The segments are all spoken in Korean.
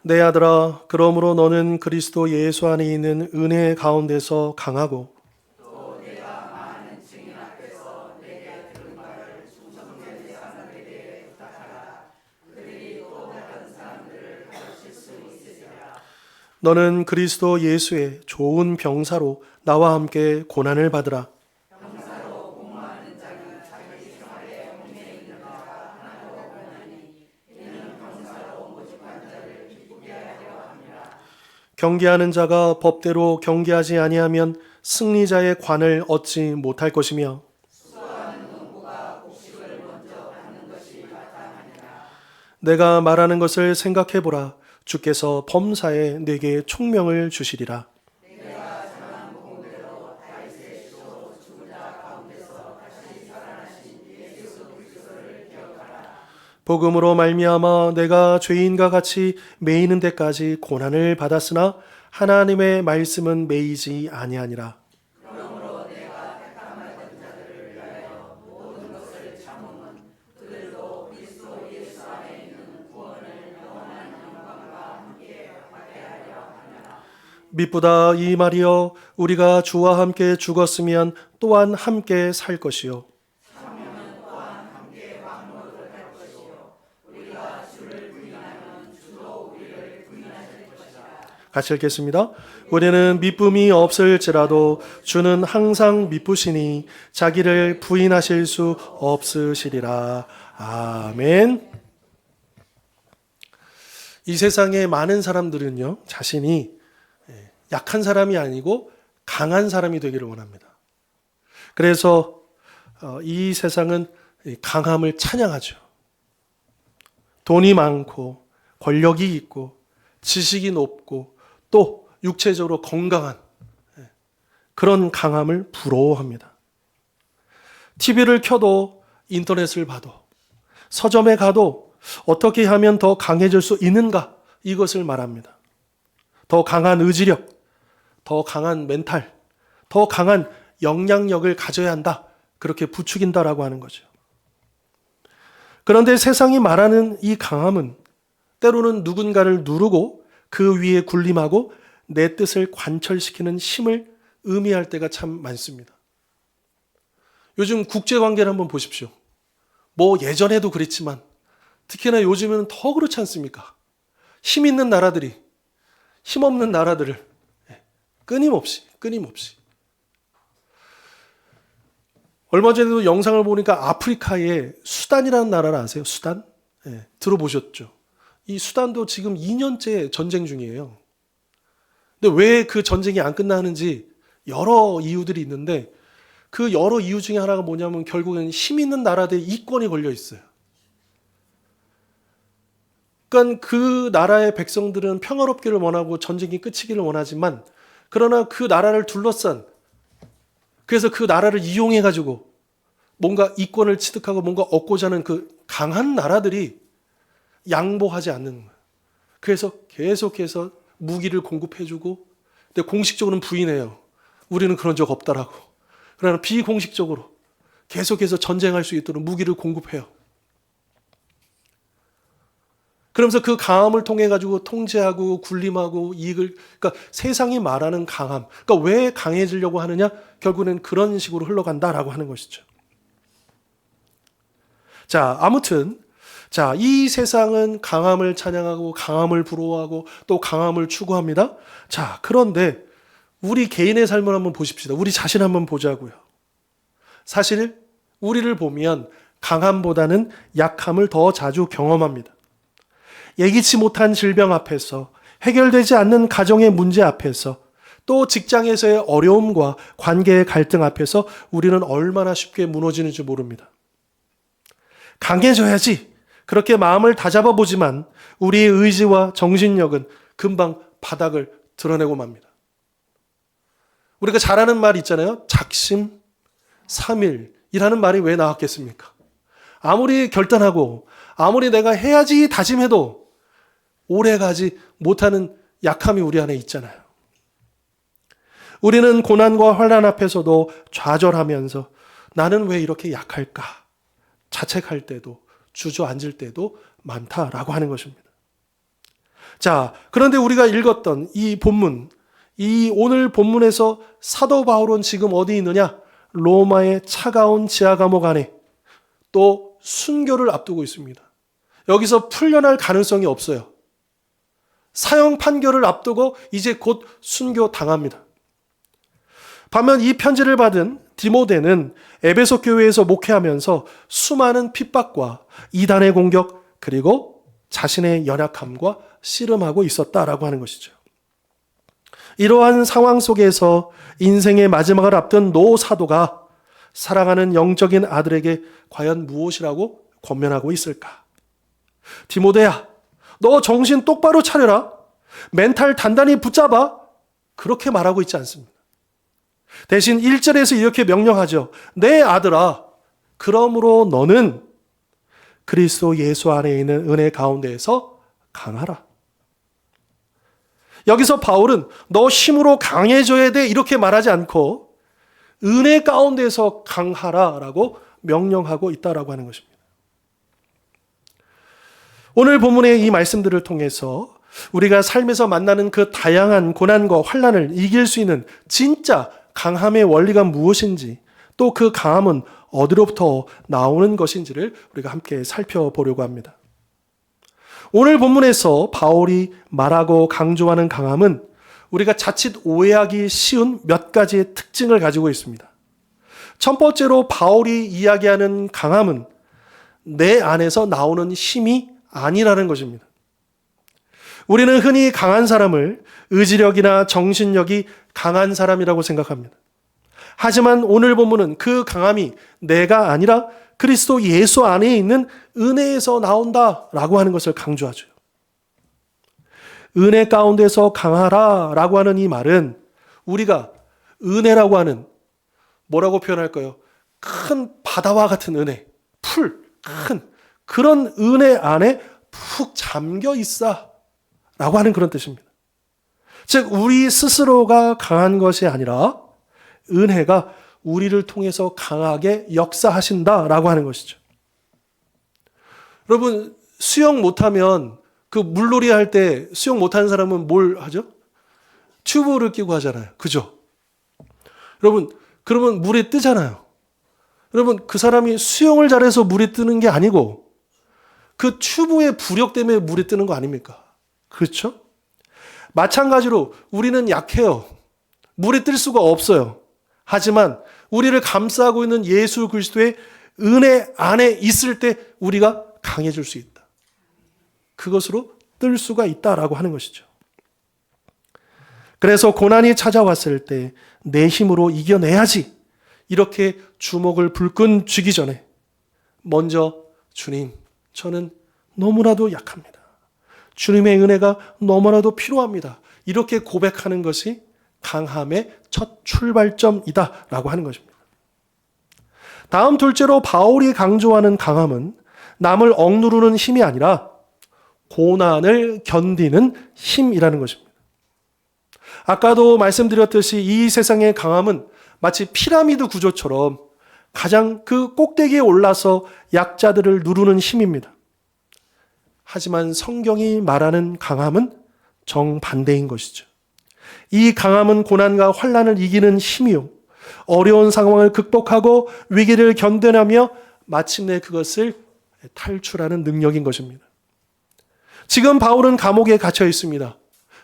내 아들아, 그러므로 너는 그리스도 예수 안에 있는 은혜 가운데서 강하고 너는 그리스도 예수의 좋은 병사로 나와 함께 고난을 받으라. 경계하는 자가 법대로 경계하지 아니하면 승리자의 관을 얻지 못할 것이며 내가 말하는 것을 생각해 보라. 주께서 범사에 내게 총명을 주시리라. 복음으로 말미암아 내가 죄인과 같이 매이는 데까지 고난을 받았으나 하나님의 말씀은 매이지 아니하니라. 미쁘다 이 말이여, 우리가 주와 함께 죽었으면 또한 함께 살 것이요 같이 읽겠습니다. 우리는 미쁨이 없을지라도 주는 항상 미쁘시니 자기를 부인하실 수 없으시리라. 아멘. 이 세상의 많은 사람들은요, 자신이 약한 사람이 아니고 강한 사람이 되기를 원합니다. 그래서 이 세상은 강함을 찬양하죠. 돈이 많고 권력이 있고 지식이 높고 또 육체적으로 건강한 그런 강함을 부러워합니다. TV를 켜도 인터넷을 봐도 서점에 가도 어떻게 하면 더 강해질 수 있는가, 이것을 말합니다. 더 강한 의지력, 더 강한 멘탈, 더 강한 영향력을 가져야 한다, 그렇게 부추긴다라고 하는 거죠. 그런데 세상이 말하는 이 강함은 때로는 누군가를 누르고 그 위에 군림하고 내 뜻을 관철시키는 힘을 의미할 때가 참 많습니다. 요즘 국제관계를 한번 보십시오. 뭐 예전에도 그랬지만 특히나 요즘에는 더 그렇지 않습니까? 힘 있는 나라들이 힘없는 나라들을 끊임없이 얼마 전에도 영상을 보니까 아프리카의 수단이라는 나라를 아세요? 수단? 들어보셨죠? 이 수단도 지금 2년째 전쟁 중이에요. 근데 왜 그 전쟁이 안 끝나는지 여러 이유들이 있는데 그 여러 이유 중에 하나가 뭐냐면 결국엔 힘 있는 나라들의 이권이 걸려 있어요. 그러니까 그 나라의 백성들은 평화롭기를 원하고 전쟁이 끝이기를 원하지만, 그러나 그 나라를 둘러싼, 그래서 그 나라를 이용해 가지고 뭔가 이권을 취득하고 뭔가 얻고자 하는 그 강한 나라들이 양보하지 않는 거예요. 그래서 계속해서 무기를 공급해주고, 근데 공식적으로는 부인해요. 우리는 그런 적 없다라고. 그러나 비공식적으로 계속해서 전쟁할 수 있도록 무기를 공급해요. 그러면서 그 강함을 통해 가지고 통제하고 군림하고 이익을, 그러니까 세상이 말하는 강함, 그러니까 왜 강해지려고 하느냐? 결국은 그런 식으로 흘러간다라고 하는 것이죠. 자, 아무튼 이 세상은 강함을 찬양하고 강함을 부러워하고 또 강함을 추구합니다. 자, 그런데 우리 개인의 삶을 한번 보십시다. 우리 자신 한번 보자고요. 사실 우리를 보면 강함보다는 약함을 더 자주 경험합니다. 예기치 못한 질병 앞에서, 해결되지 않는 가정의 문제 앞에서, 또 직장에서의 어려움과 관계의 갈등 앞에서 우리는 얼마나 쉽게 무너지는지 모릅니다. 강해져야지 그렇게 마음을 다잡아 보지만 우리의 의지와 정신력은 금방 바닥을 드러내고 맙니다. 우리가 잘 아는 말이 있잖아요. 작심삼일이라는 말이 왜 나왔겠습니까? 아무리 결단하고 아무리 내가 해야지 다짐해도 오래가지 못하는 약함이 우리 안에 있잖아요. 우리는 고난과 환난 앞에서도 좌절하면서 나는 왜 이렇게 약할까? 자책할 때도 주저앉을 때도 많다라고 하는 것입니다. 자, 그런데 우리가 읽었던 이 본문, 이 오늘 본문에서 사도 바울은 지금 어디 있느냐? 로마의 차가운 지하 감옥 안에 또 순교를 앞두고 있습니다. 여기서 풀려날 가능성이 없어요. 사형 판결을 앞두고 이제 곧 순교 당합니다. 반면 이 편지를 받은 디모데는 에베소 교회에서 목회하면서 수많은 핍박과 이단의 공격 그리고 자신의 연약함과 씨름하고 있었다라고 하는 것이죠. 이러한 상황 속에서 인생의 마지막을 앞둔 노 사도가 사랑하는 영적인 아들에게 과연 무엇이라고 권면하고 있을까? 디모데야, 너 정신 똑바로 차려라. 멘탈 단단히 붙잡아. 그렇게 말하고 있지 않습니다. 대신 1절에서 이렇게 명령하죠. 내 아들아, 그러므로 너는 그리스도 예수 안에 있는 은혜 가운데에서 강하라. 여기서 바울은 너 힘으로 강해져야 돼 이렇게 말하지 않고 은혜 가운데서 강하라라고 명령하고 있다라고 하는 것입니다. 오늘 본문의 이 말씀들을 통해서 우리가 삶에서 만나는 그 다양한 고난과 환난을 이길 수 있는 진짜 강함의 원리가 무엇인지 또 그 강함은 어디로부터 나오는 것인지를 우리가 함께 살펴보려고 합니다. 오늘 본문에서 바울이 말하고 강조하는 강함은 우리가 자칫 오해하기 쉬운 몇 가지의 특징을 가지고 있습니다. 첫 번째로 바울이 이야기하는 강함은 내 안에서 나오는 힘이 아니라는 것입니다. 우리는 흔히 강한 사람을 의지력이나 정신력이 강한 사람이라고 생각합니다. 하지만 오늘 본문은 그 강함이 내가 아니라 그리스도 예수 안에 있는 은혜에서 나온다라고 하는 것을 강조하죠. 은혜 가운데서 강하라라고 하는 이 말은 우리가 은혜라고 하는 뭐라고 표현할까요? 큰 바다와 같은 은혜, 큰 그런 은혜 안에 푹 잠겨 있어 라고 하는 그런 뜻입니다. 즉 우리 스스로가 강한 것이 아니라 은혜가 우리를 통해서 강하게 역사하신다라고 하는 것이죠. 여러분 수영 못하면 그 물놀이 할 때 수영 못하는 사람은 뭘 하죠? 튜브를 끼고 하잖아요. 그죠? 여러분 그러면 물에 뜨잖아요. 여러분 그 사람이 수영을 잘해서 물에 뜨는 게 아니고 그 튜브의 부력 때문에 물에 뜨는 거 아닙니까? 그렇죠? 마찬가지로 우리는 약해요. 물에 뜰 수가 없어요. 하지만 우리를 감싸고 있는 예수 그리스도의 은혜 안에 있을 때 우리가 강해질 수 있다. 그것으로 뜰 수가 있다라고 하는 것이죠. 그래서 고난이 찾아왔을 때 내 힘으로 이겨내야지. 이렇게 주먹을 불끈 쥐기 전에 먼저 주님, 저는 너무나도 약합니다. 주님의 은혜가 너무나도 필요합니다. 이렇게 고백하는 것이 강함의 첫 출발점이다라고 하는 것입니다. 다음 둘째로 바울이 강조하는 강함은 남을 억누르는 힘이 아니라 고난을 견디는 힘이라는 것입니다. 아까도 말씀드렸듯이 이 세상의 강함은 마치 피라미드 구조처럼 가장 그 꼭대기에 올라서 약자들을 누르는 힘입니다. 하지만 성경이 말하는 강함은 정반대인 것이죠. 이 강함은 고난과 환난을 이기는 힘이요. 어려운 상황을 극복하고 위기를 견뎌내며 마침내 그것을 탈출하는 능력인 것입니다. 지금 바울은 감옥에 갇혀 있습니다.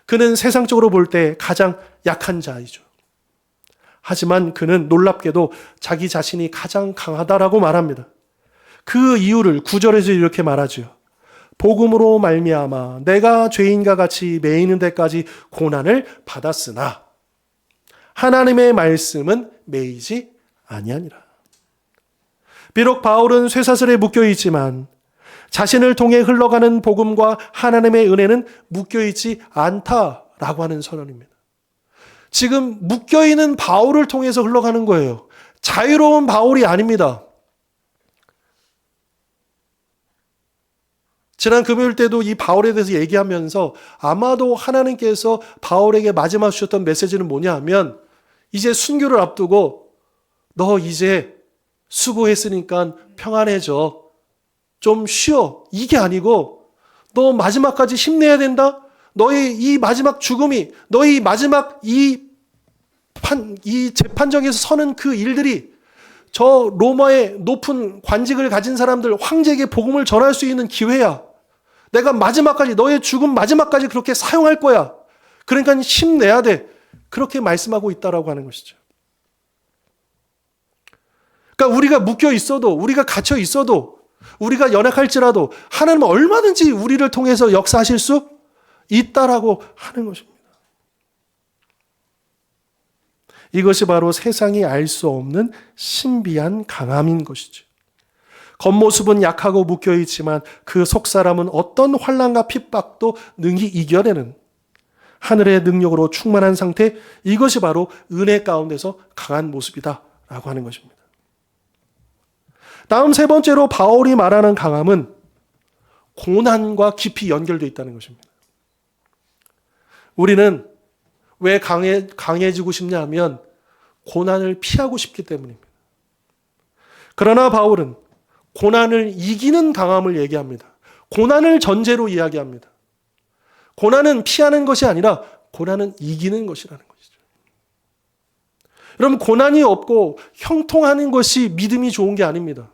그는 세상적으로 볼 때 가장 약한 자이죠. 하지만 그는 놀랍게도 자기 자신이 가장 강하다라고 말합니다. 그 이유를 9절에서 이렇게 말하죠. 복음으로 말미암아 내가 죄인과 같이 매이는 데까지 고난을 받았으나 하나님의 말씀은 매이지 아니하니라. 비록 바울은 쇠사슬에 묶여 있지만 자신을 통해 흘러가는 복음과 하나님의 은혜는 묶여 있지 않다라고 하는 선언입니다. 지금 묶여 있는 바울을 통해서 흘러가는 거예요. 자유로운 바울이 아닙니다. 지난 금요일 때도 이 바울에 대해서 얘기하면서 아마도 하나님께서 바울에게 마지막 주셨던 메시지는 뭐냐 하면 이제 순교를 앞두고 너 이제 수고했으니까 평안해져. 좀 쉬어. 이게 아니고 너 마지막까지 힘내야 된다. 너의 이 마지막 죽음이, 너의 마지막 이 재판정에서 서는 그 일들이 저 로마의 높은 관직을 가진 사람들, 황제에게 복음을 전할 수 있는 기회야. 내가 마지막까지, 너의 죽음 마지막까지 그렇게 사용할 거야. 그러니까 힘내야 돼. 그렇게 말씀하고 있다라고 하는 것이죠. 그러니까 우리가 묶여 있어도, 우리가 갇혀 있어도, 우리가 연약할지라도 하나님은 얼마든지 우리를 통해서 역사하실 수 있다라고 하는 것입니다. 이것이 바로 세상이 알 수 없는 신비한 강함인 것이죠. 겉모습은 약하고 묶여있지만 그 속사람은 어떤 환난과 핍박도 능히 이겨내는 하늘의 능력으로 충만한 상태, 이것이 바로 은혜 가운데서 강한 모습이다라고 하는 것입니다. 다음 세 번째로 바울이 말하는 강함은 고난과 깊이 연결되어 있다는 것입니다. 우리는 왜 강해지고 싶냐 하면 고난을 피하고 싶기 때문입니다. 그러나 바울은 고난을 이기는 강함을 얘기합니다. 고난을 전제로 이야기합니다. 고난은 피하는 것이 아니라 고난은 이기는 것이라는 것이죠. 여러분, 고난이 없고 형통하는 것이 믿음이 좋은 게 아닙니다.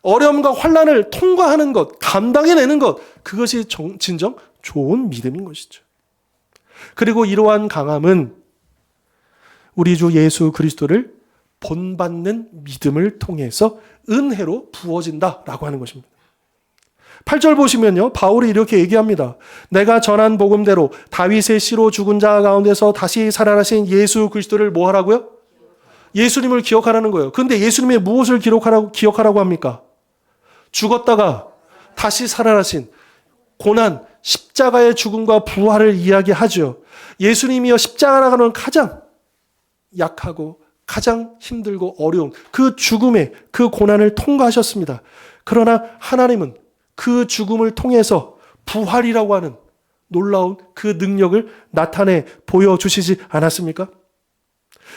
어려움과 환난을 통과하는 것, 감당해내는 것, 그것이 진정 좋은 믿음인 것이죠. 그리고 이러한 강함은 우리 주 예수 그리스도를 본받는 믿음을 통해서 은혜로 부어진다라고 하는 것입니다. 8절 보시면요, 바울이 이렇게 얘기합니다. 내가 전한 복음대로 다윗의 씨로 죽은 자 가운데서 다시 살아나신 예수 그리스도를 뭐 하라고요? 예수님을 기억하라는 거예요. 그런데 예수님의 무엇을 기억하라고 합니까? 죽었다가 다시 살아나신 고난, 십자가의 죽음과 부활을 이야기하죠. 예수님이여 십자가라는 가장 약하고 가장 힘들고 어려운 그 죽음의 그 고난을 통과하셨습니다. 그러나 하나님은 그 죽음을 통해서 부활이라고 하는 놀라운 그 능력을 나타내 보여주시지 않았습니까?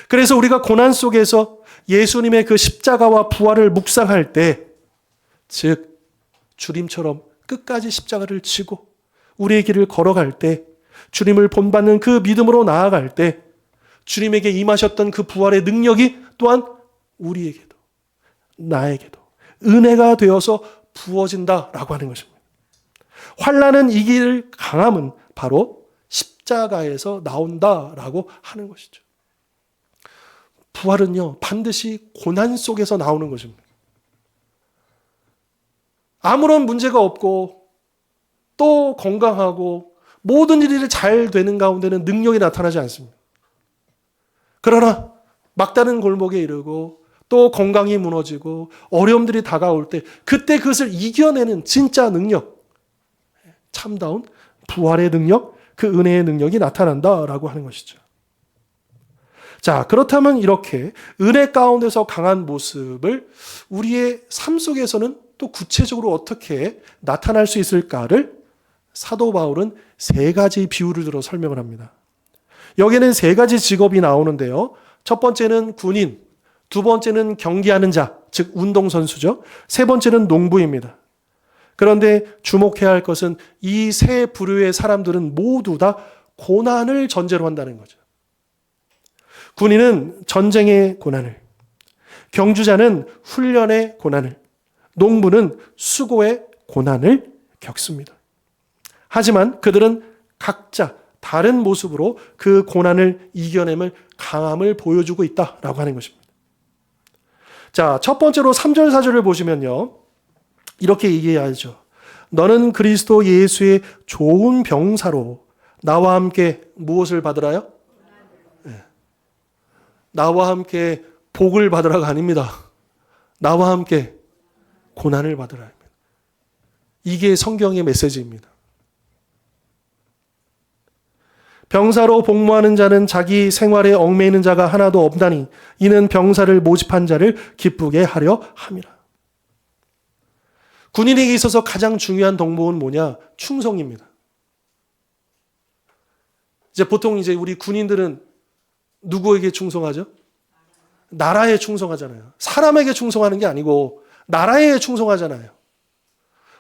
그래서 우리가 고난 속에서 예수님의 그 십자가와 부활을 묵상할 때, 즉 주님처럼 끝까지 십자가를 지고 우리의 길을 걸어갈 때, 주님을 본받는 그 믿음으로 나아갈 때 주님에게 임하셨던 그 부활의 능력이 또한 우리에게도 나에게도 은혜가 되어서 부어진다라고 하는 것입니다. 환난은 이길 강함은 바로 십자가에서 나온다라고 하는 것이죠. 부활은요, 반드시 고난 속에서 나오는 것입니다. 아무런 문제가 없고 또 건강하고 모든 일이 잘 되는 가운데는 능력이 나타나지 않습니다. 그러나 막다른 골목에 이르고 또 건강이 무너지고 어려움들이 다가올 때, 그때 그것을 이겨내는 진짜 능력, 참다운 부활의 능력, 그 은혜의 능력이 나타난다라고 하는 것이죠. 자, 그렇다면 이렇게 은혜 가운데서 강한 모습을 우리의 삶 속에서는 또 구체적으로 어떻게 나타날 수 있을까를 사도 바울은 세 가지 비유를 들어 설명을 합니다. 여기에는 세 가지 직업이 나오는데요. 첫 번째는 군인, 두 번째는 경기하는 자, 즉 운동선수죠. 세 번째는 농부입니다. 그런데 주목해야 할 것은 이 세 부류의 사람들은 모두 다 고난을 전제로 한다는 거죠. 군인은 전쟁의 고난을, 경주자는 훈련의 고난을, 농부는 수고의 고난을 겪습니다. 하지만 그들은 각자 다른 모습으로 그 고난을 이겨내는 강함을 보여주고 있다라고 하는 것입니다. 자, 첫 번째로 3절 4절을 보시면요, 이렇게 얘기하죠. 너는 그리스도 예수의 좋은 병사로 나와 함께 무엇을 받으라요? 네. 나와 함께 복을 받으라가 아닙니다. 나와 함께 고난을 받으라. 이게 성경의 메시지입니다. 병사로 복무하는 자는 자기 생활에 얽매이는 자가 하나도 없다니 이는 병사를 모집한 자를 기쁘게 하려 함이라. 군인에게 있어서 가장 중요한 덕목은 뭐냐? 충성입니다. 보통 우리 군인들은 누구에게 충성하죠? 나라에 충성하잖아요. 사람에게 충성하는 게 아니고 나라에 충성하잖아요.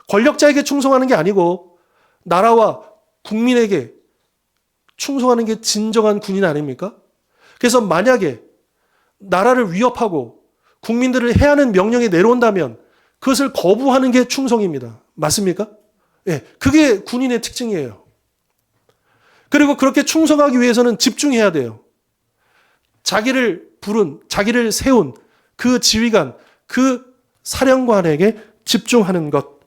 권력자에게 충성하는 게 아니고 나라와 국민에게 충성하는 게 진정한 군인 아닙니까? 그래서 만약에 나라를 위협하고 국민들을 해하는 명령이 내려온다면 그것을 거부하는 게 충성입니다. 맞습니까? 예, 그게 군인의 특징이에요. 그리고 그렇게 충성하기 위해서는 집중해야 돼요. 자기를 세운 그 지휘관, 그 사령관에게 집중하는 것.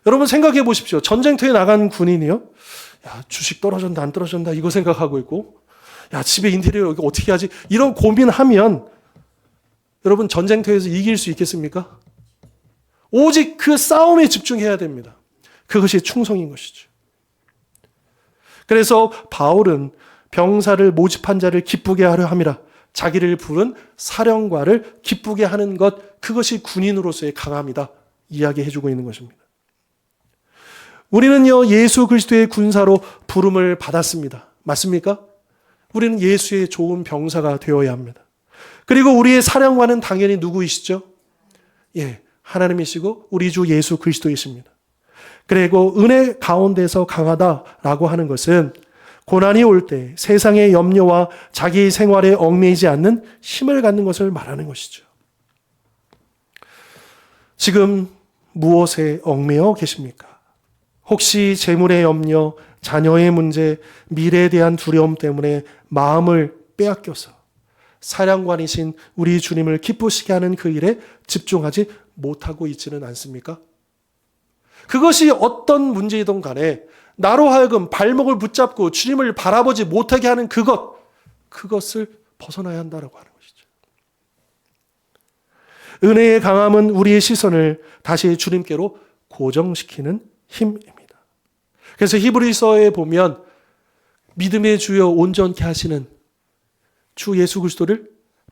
여러분 생각해 보십시오. 전쟁터에 나간 군인이요. 야, 주식 떨어진다, 안 떨어진다, 이거 생각하고 있고, 야, 집에 인테리어 여기 어떻게 하지? 이런 고민하면 여러분 전쟁터에서 이길 수 있겠습니까? 오직 그 싸움에 집중해야 됩니다. 그것이 충성인 것이죠. 그래서 바울은 병사를 모집한 자를 기쁘게 하려 함이라. 자기를 부른 사령관을 기쁘게 하는 것, 그것이 군인으로서의 강함이다. 이야기해주고 있는 것입니다. 우리는요, 예수 그리스도의 군사로 부름을 받았습니다. 맞습니까? 우리는 예수의 좋은 병사가 되어야 합니다. 그리고 우리의 사령관은 당연히 누구이시죠? 예, 하나님이시고 우리 주 예수 그리스도이십니다. 그리고 은혜 가운데서 강하다라고 하는 것은 고난이 올 때 세상의 염려와 자기 생활에 얽매이지 않는 힘을 갖는 것을 말하는 것이죠. 지금 무엇에 얽매여 계십니까? 혹시 재물의 염려, 자녀의 문제, 미래에 대한 두려움 때문에 마음을 빼앗겨서 사령관이신 우리 주님을 기쁘시게 하는 그 일에 집중하지 못하고 있지는 않습니까? 그것이 어떤 문제이든 간에 나로 하여금 발목을 붙잡고 주님을 바라보지 못하게 하는 그것을 벗어나야 한다라고 하는 것이죠. 은혜의 강함은 우리의 시선을 다시 주님께로 고정시키는 힘입니다. 그래서 히브리서에 보면 믿음의 주여 온전케 하시는 주 예수 그리스도를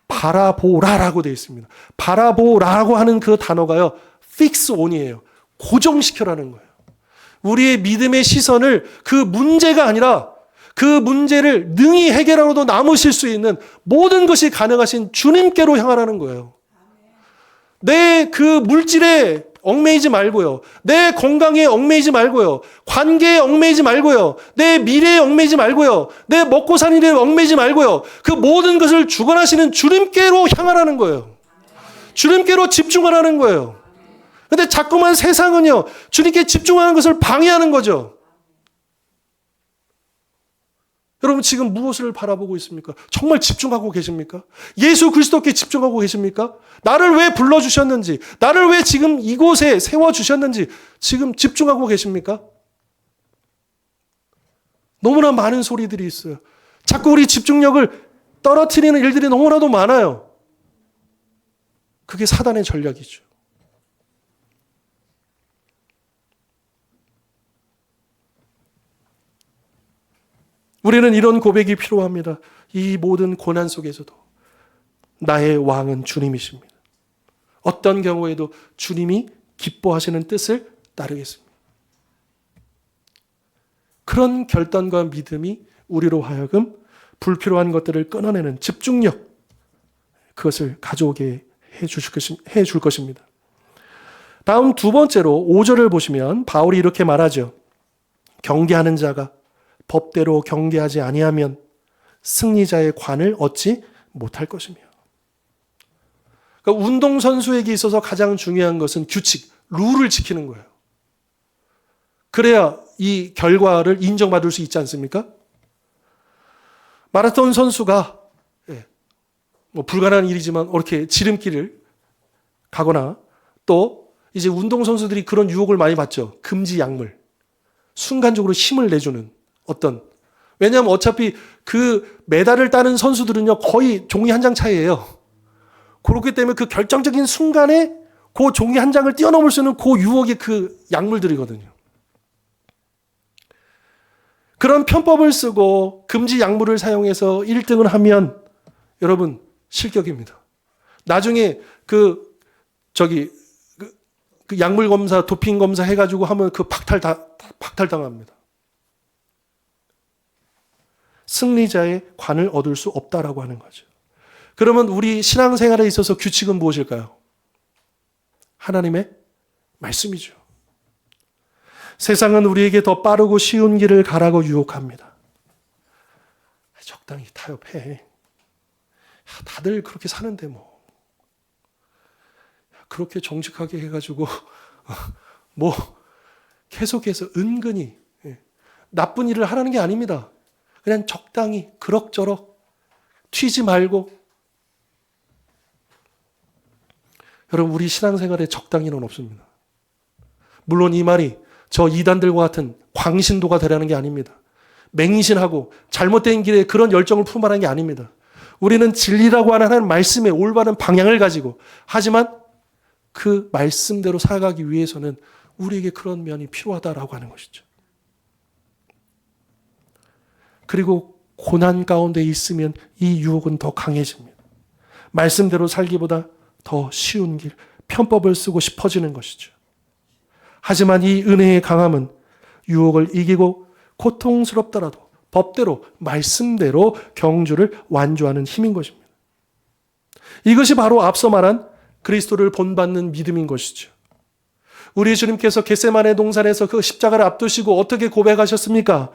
바라보라라고 되어 있습니다. 바라보라고 하는 그 단어가요, fix on이에요. 고정시켜라는 거예요. 우리의 믿음의 시선을 그 문제가 아니라 그 문제를 능히 해결하고도 남으실 수 있는 모든 것이 가능하신 주님께로 향하라는 거예요. 내 그 물질에 얽매이지 말고요. 내 건강에 얽매이지 말고요. 관계에 얽매이지 말고요. 내 미래에 얽매이지 말고요. 내 먹고 사는 일에 얽매이지 말고요. 그 모든 것을 주관하시는 주님께로 향하라는 거예요. 주님께로 집중하라는 거예요. 근데 자꾸만 세상은요, 주님께 집중하는 것을 방해하는 거죠. 여러분 지금 무엇을 바라보고 있습니까? 정말 집중하고 계십니까? 예수 그리스도께 집중하고 계십니까? 나를 왜 불러주셨는지, 나를 왜 지금 이곳에 세워주셨는지 지금 집중하고 계십니까? 너무나 많은 소리들이 있어요. 자꾸 우리 집중력을 떨어뜨리는 일들이 너무나도 많아요. 그게 사단의 전략이죠. 우리는 이런 고백이 필요합니다. 이 모든 고난 속에서도 나의 왕은 주님이십니다. 어떤 경우에도 주님이 기뻐하시는 뜻을 따르겠습니다. 그런 결단과 믿음이 우리로 하여금 불필요한 것들을 끊어내는 집중력, 그것을 가져오게 해줄 것입니다. 다음 두 번째로 5절을 보시면 바울이 이렇게 말하죠. 경계하는 자가 법대로 경계하지 아니하면 승리자의 관을 얻지 못할 것이며. 그러니까 운동선수에게 있어서 가장 중요한 것은 규칙, 룰을 지키는 거예요. 그래야 이 결과를 인정받을 수 있지 않습니까? 마라톤 선수가 불가능한 일이지만 이렇게 지름길을 가거나 또 이제 운동선수들이 그런 유혹을 많이 받죠. 금지 약물. 순간적으로 힘을 내주는 왜냐하면 어차피 그 메달을 따는 선수들은요, 거의 종이 한 장 차이예요. 그렇기 때문에 그 결정적인 순간에 그 종이 한 장을 뛰어넘을 수 있는 그 유혹의 그 약물들이거든요. 그런 편법을 쓰고 금지 약물을 사용해서 1등을 하면 여러분 실격입니다. 나중에 그 약물 검사, 도핑 검사 해가지고 하면 그 박탈당합니다. 승리자의 관을 얻을 수 없다라고 하는 거죠. 그러면 우리 신앙생활에 있어서 규칙은 무엇일까요? 하나님의 말씀이죠. 세상은 우리에게 더 빠르고 쉬운 길을 가라고 유혹합니다. 적당히 타협해. 다들 그렇게 사는데 뭐. 그렇게 정직하게 해가지고 뭐 계속해서 은근히 나쁜 일을 하라는 게 아닙니다. 그냥 적당히 그럭저럭 튀지 말고. 여러분, 우리 신앙생활에 적당히는 없습니다. 물론 이 말이 저 이단들과 같은 광신도가 되라는 게 아닙니다. 맹신하고 잘못된 길에 그런 열정을 품으라는 게 아닙니다. 우리는 진리라고 하는 하나님 말씀의 올바른 방향을 가지고, 하지만 그 말씀대로 살아가기 위해서는 우리에게 그런 면이 필요하다라고 하는 것이죠. 그리고 고난 가운데 있으면 이 유혹은 더 강해집니다. 말씀대로 살기보다 더 쉬운 길, 편법을 쓰고 싶어지는 것이죠. 하지만 이 은혜의 강함은 유혹을 이기고 고통스럽더라도 법대로, 말씀대로 경주를 완주하는 힘인 것입니다. 이것이 바로 앞서 말한 그리스도를 본받는 믿음인 것이죠. 우리 주님께서 겟세마네 동산에서 그 십자가를 앞두시고 어떻게 고백하셨습니까?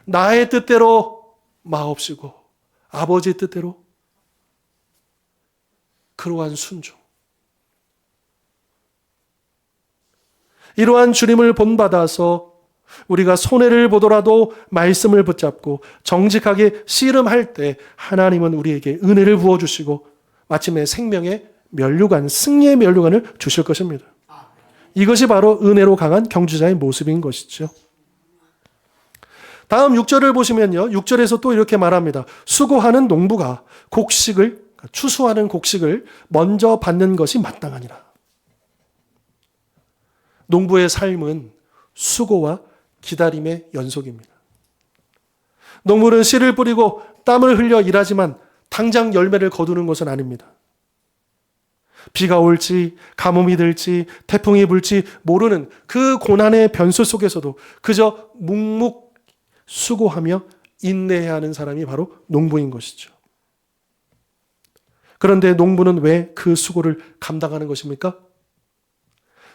나의 뜻대로 마옵시고 아버지의 뜻대로. 그러한 순종. 이러한 주님을 본받아서 우리가 손해를 보더라도 말씀을 붙잡고 정직하게 씨름할 때 하나님은 우리에게 은혜를 부어주시고 마침내 생명의 면류관, 승리의 면류관을 주실 것입니다. 이것이 바로 은혜로 강한 경주자의 모습인 것이죠. 다음 6절을 보시면요. 6절에서 또 이렇게 말합니다. 수고하는 농부가 추수하는 곡식을 먼저 받는 것이 마땅하니라. 농부의 삶은 수고와 기다림의 연속입니다. 농부는 씨를 뿌리고 땀을 흘려 일하지만 당장 열매를 거두는 것은 아닙니다. 비가 올지 가뭄이 들지 태풍이 불지 모르는 그 고난의 변수 속에서도 그저 묵묵 수고하며 인내해야 하는 사람이 바로 농부인 것이죠. 그런데 농부는 왜 그 수고를 감당하는 것입니까?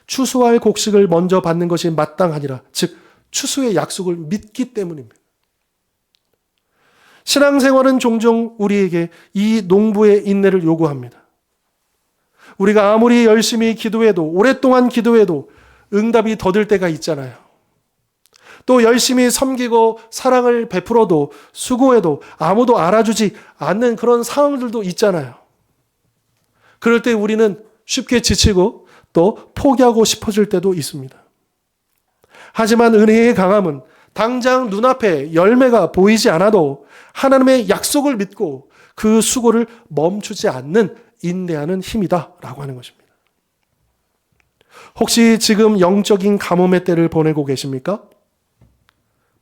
추수할 곡식을 먼저 받는 것이 마땅하니라. 즉 추수의 약속을 믿기 때문입니다. 신앙생활은 종종 우리에게 이 농부의 인내를 요구합니다. 우리가 아무리 열심히 기도해도, 오랫동안 기도해도 응답이 더딜 때가 있잖아요. 또 열심히 섬기고 사랑을 베풀어도, 수고해도 아무도 알아주지 않는 그런 상황들도 있잖아요. 그럴 때 우리는 쉽게 지치고 또 포기하고 싶어질 때도 있습니다. 하지만 은혜의 강함은 당장 눈앞에 열매가 보이지 않아도 하나님의 약속을 믿고 그 수고를 멈추지 않는 인내하는 힘이다라고 하는 것입니다. 혹시 지금 영적인 가뭄의 때를 보내고 계십니까?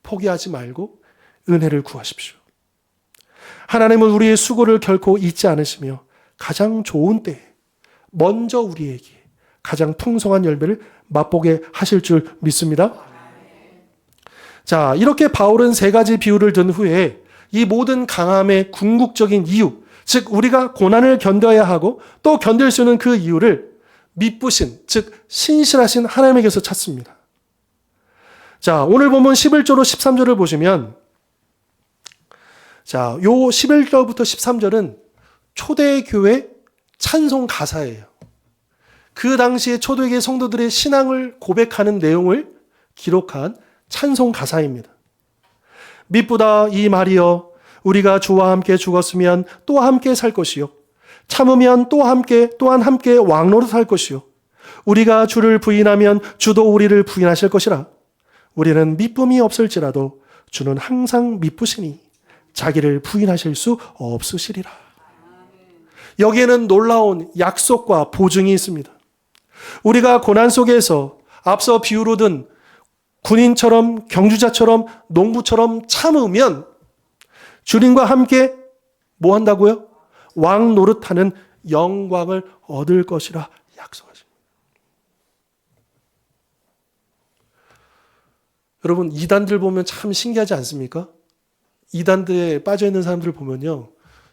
포기하지 말고 은혜를 구하십시오. 하나님은 우리의 수고를 결코 잊지 않으시며 가장 좋은 때에 먼저 우리에게 가장 풍성한 열매를 맛보게 하실 줄 믿습니다. 자, 이렇게 바울은 세 가지 비유를 든 후에 이 모든 강함의 궁극적인 이유, 즉 우리가 고난을 견뎌야 하고 또 견딜 수 있는 그 이유를 미쁘신, 즉 신실하신 하나님에게서 찾습니다. 자, 오늘 본문 11절로 13절을 보시면, 자, 요 11절부터 13절은 초대교회 찬송 가사예요. 그 당시에 초대교회 성도들의 신앙을 고백하는 내용을 기록한 찬송 가사입니다. 미쁘다 이 말이여, 우리가 주와 함께 죽었으면 또 함께 살 것이요, 참으면 또한 함께 왕노릇 할 것이요, 우리가 주를 부인하면 주도 우리를 부인하실 것이라. 우리는 미쁨이 없을지라도 주는 항상 미쁘시니 자기를 부인하실 수 없으시리라. 여기에는 놀라운 약속과 보증이 있습니다. 우리가 고난 속에서 앞서 비유로 든 군인처럼, 경주자처럼, 농부처럼 참으면 주님과 함께 뭐 한다고요? 왕 노릇하는 영광을 얻을 것이라 약속하십니다. 여러분, 이단들 보면 참 신기하지 않습니까? 이단들에 빠져있는 사람들 보면요,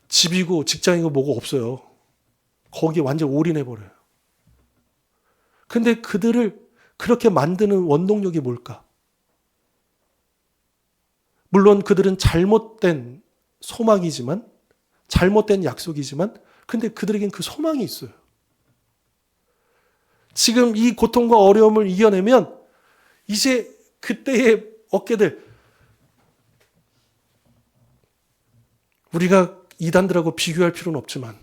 집이고 직장이고 뭐고 없어요. 거기에 완전 올인해버려요. 근데 그들을 그렇게 만드는 원동력이 뭘까? 물론 그들은 잘못된 소망이지만, 잘못된 약속이지만, 근데 그들에겐 그 소망이 있어요. 지금 이 고통과 어려움을 이겨내면 이제 그때의 어깨들, 우리가 이단들하고 비교할 필요는 없지만,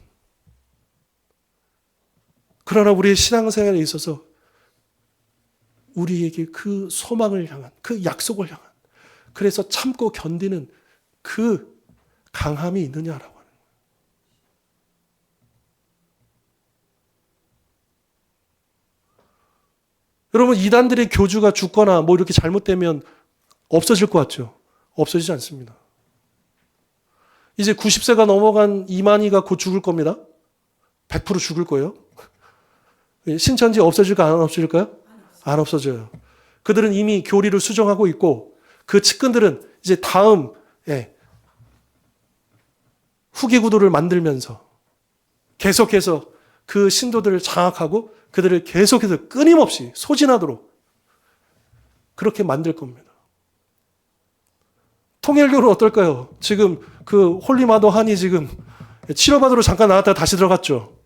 그러나 우리의 신앙생활에 있어서 우리에게 그 소망을 향한, 그 약속을 향한, 그래서 참고 견디는 그 강함이 있느냐라고 하는 거예요. 여러분, 이단들의 교주가 죽거나 뭐 이렇게 잘못되면 없어질 것 같죠? 없어지지 않습니다. 이제 90세가 넘어간 이만희가 곧 죽을 겁니다. 100% 죽을 거예요. 신천지 없어질까 안 없어질까요? 안 없어져요. 그들은 이미 교리를 수정하고 있고 그 측근들은 이제 다음 후계 구도를 만들면서 계속해서 그 신도들을 장악하고 그들을 계속해서 끊임없이 소진하도록 그렇게 만들 겁니다. 통일교는 어떨까요? 지금 그 홀리마더 한이 지금 치료받으러 잠깐 나갔다가 다시 들어갔죠.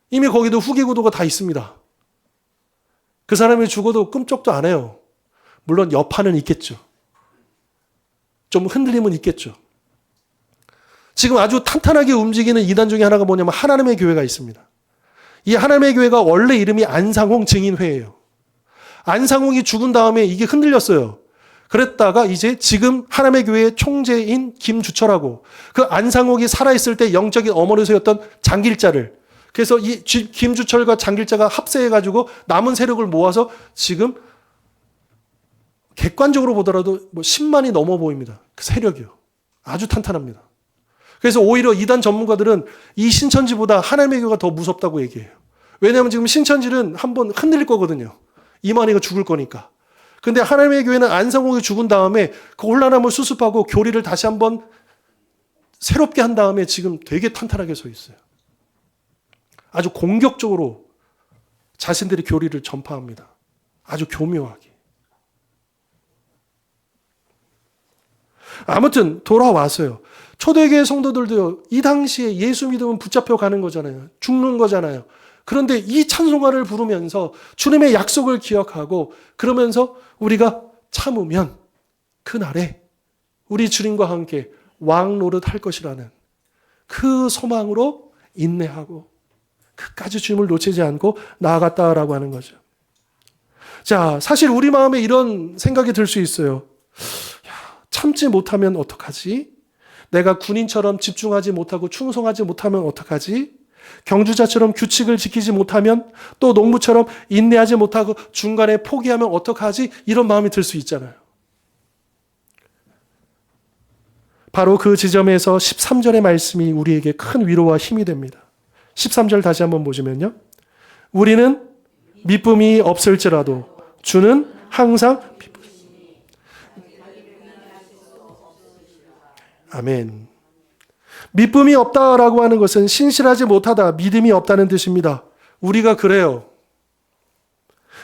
이미 거기도 후계 구도가 다 있습니다. 그 사람이 죽어도 끔찍도 안 해요. 물론 여파는 있겠죠. 좀 흔들림은 있겠죠. 지금 아주 탄탄하게 움직이는 이단 중에 하나가 뭐냐면 하나님의 교회가 있습니다. 이 하나님의 교회가 원래 이름이 안상홍 증인회예요. 안상홍이 죽은 다음에 이게 흔들렸어요. 그랬다가 이제 지금 하나님의 교회의 총재인 김주철하고 그 안상홍이 살아있을 때 영적인 어머니서였던 장길자를, 그래서 이 김주철과 장길자가 합세해가지고 남은 세력을 모아서 지금 객관적으로 보더라도 뭐 10만이 넘어 보입니다. 그 세력이요. 아주 탄탄합니다. 그래서 오히려 이단 전문가들은 이 신천지보다 하나님의 교회가 더 무섭다고 얘기해요. 왜냐하면 지금 신천지는 한번 흔들릴 거거든요. 이만희가 죽을 거니까. 근데 하나님의 교회는 안상홍이 죽은 다음에 그 혼란함을 수습하고 교리를 다시 한번 새롭게 한 다음에 지금 되게 탄탄하게 서 있어요. 아주 공격적으로 자신들의 교리를 전파합니다. 아주 교묘하게. 아무튼 돌아와서요. 초대교회 성도들도 이 당시에 예수 믿으면 붙잡혀 가는 거잖아요. 죽는 거잖아요. 그런데 이 찬송가를 부르면서 주님의 약속을 기억하고 그러면서 우리가 참으면 그날에 우리 주님과 함께 왕 노릇 할 것이라는 그 소망으로 인내하고 끝까지 주님을 놓치지 않고 나아갔다라고 하는 거죠. 자, 사실 우리 마음에 이런 생각이 들 수 있어요. 참지 못하면 어떡하지? 내가 군인처럼 집중하지 못하고 충성하지 못하면 어떡하지? 경주자처럼 규칙을 지키지 못하면, 또 농부처럼 인내하지 못하고 중간에 포기하면 어떡하지? 이런 마음이 들 수 있잖아요. 바로 그 지점에서 13절의 말씀이 우리에게 큰 위로와 힘이 됩니다. 13절 다시 한번 보시면요. 우리는 미쁨이 없을지라도 주는 항상 아멘. 미쁨이 없다라고 하는 것은 신실하지 못하다, 믿음이 없다는 뜻입니다. 우리가 그래요.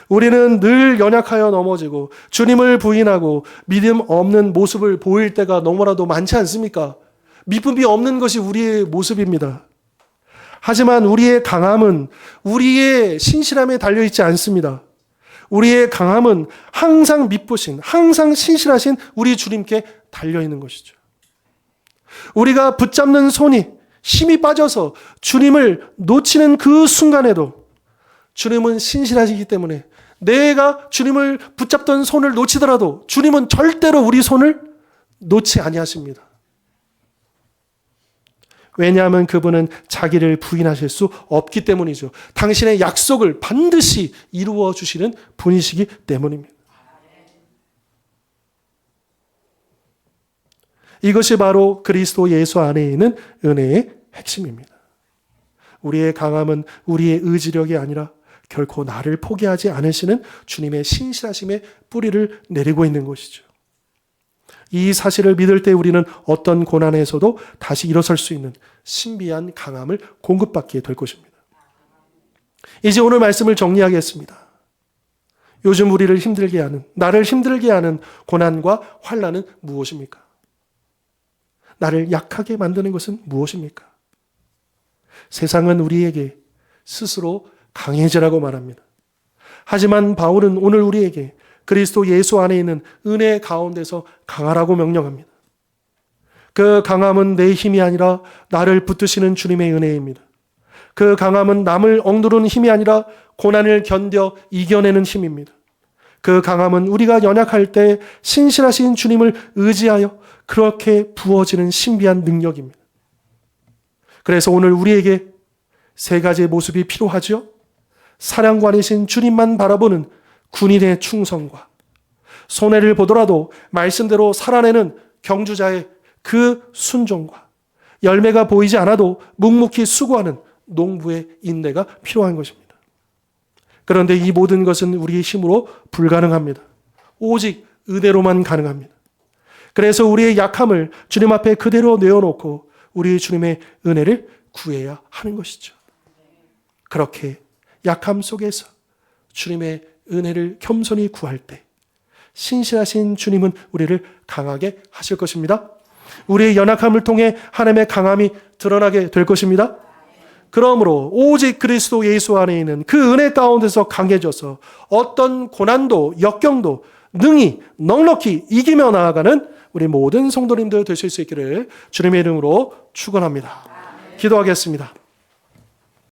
우리는 늘 연약하여 넘어지고 주님을 부인하고 믿음 없는 모습을 보일 때가 너무나도 많지 않습니까? 미쁨이 없는 것이 우리의 모습입니다. 하지만 우리의 강함은 우리의 신실함에 달려있지 않습니다. 우리의 강함은 항상 미쁘신, 항상 신실하신 우리 주님께 달려있는 것이죠. 우리가 붙잡는 손이 힘이 빠져서 주님을 놓치는 그 순간에도 주님은 신실하시기 때문에 내가 주님을 붙잡던 손을 놓치더라도 주님은 절대로 우리 손을 놓지 아니하십니다. 왜냐하면 그분은 자기를 부인하실 수 없기 때문이죠. 당신의 약속을 반드시 이루어 주시는 분이시기 때문입니다. 이것이 바로 그리스도 예수 안에 있는 은혜의 핵심입니다. 우리의 강함은 우리의 의지력이 아니라 결코 나를 포기하지 않으시는 주님의 신실하심의 뿌리를 내리고 있는 것이죠. 이 사실을 믿을 때 우리는 어떤 고난에서도 다시 일어설 수 있는 신비한 강함을 공급받게 될 것입니다. 이제 오늘 말씀을 정리하겠습니다. 요즘 우리를 힘들게 하는, 나를 힘들게 하는 고난과 환난은 무엇입니까? 나를 약하게 만드는 것은 무엇입니까? 세상은 우리에게 스스로 강해지라고 말합니다. 하지만 바울은 오늘 우리에게 그리스도 예수 안에 있는 은혜 가운데서 강하라고 명령합니다. 그 강함은 내 힘이 아니라 나를 붙드시는 주님의 은혜입니다. 그 강함은 남을 억누르는 힘이 아니라 고난을 견뎌 이겨내는 힘입니다. 그 강함은 우리가 연약할 때 신실하신 주님을 의지하여 그렇게 부어지는 신비한 능력입니다. 그래서 오늘 우리에게 세 가지의 모습이 필요하죠. 사령관이신 주님만 바라보는 군인의 충성과 손해를 보더라도 말씀대로 살아내는 경주자의 그 순종과 열매가 보이지 않아도 묵묵히 수고하는 농부의 인내가 필요한 것입니다. 그런데 이 모든 것은 우리의 힘으로 불가능합니다. 오직 은혜로만 가능합니다. 그래서 우리의 약함을 주님 앞에 그대로 내어놓고 우리 주님의 은혜를 구해야 하는 것이죠. 그렇게 약함 속에서 주님의 은혜를 겸손히 구할 때 신실하신 주님은 우리를 강하게 하실 것입니다. 우리의 연약함을 통해 하나님의 강함이 드러나게 될 것입니다. 그러므로 오직 그리스도 예수 안에 있는 그 은혜 가운데서 강해져서 어떤 고난도 역경도 능히 넉넉히 이기며 나아가는 우리 모든 성도님들 되실 수 있기를 주님의 이름으로 축원합니다. 기도하겠습니다.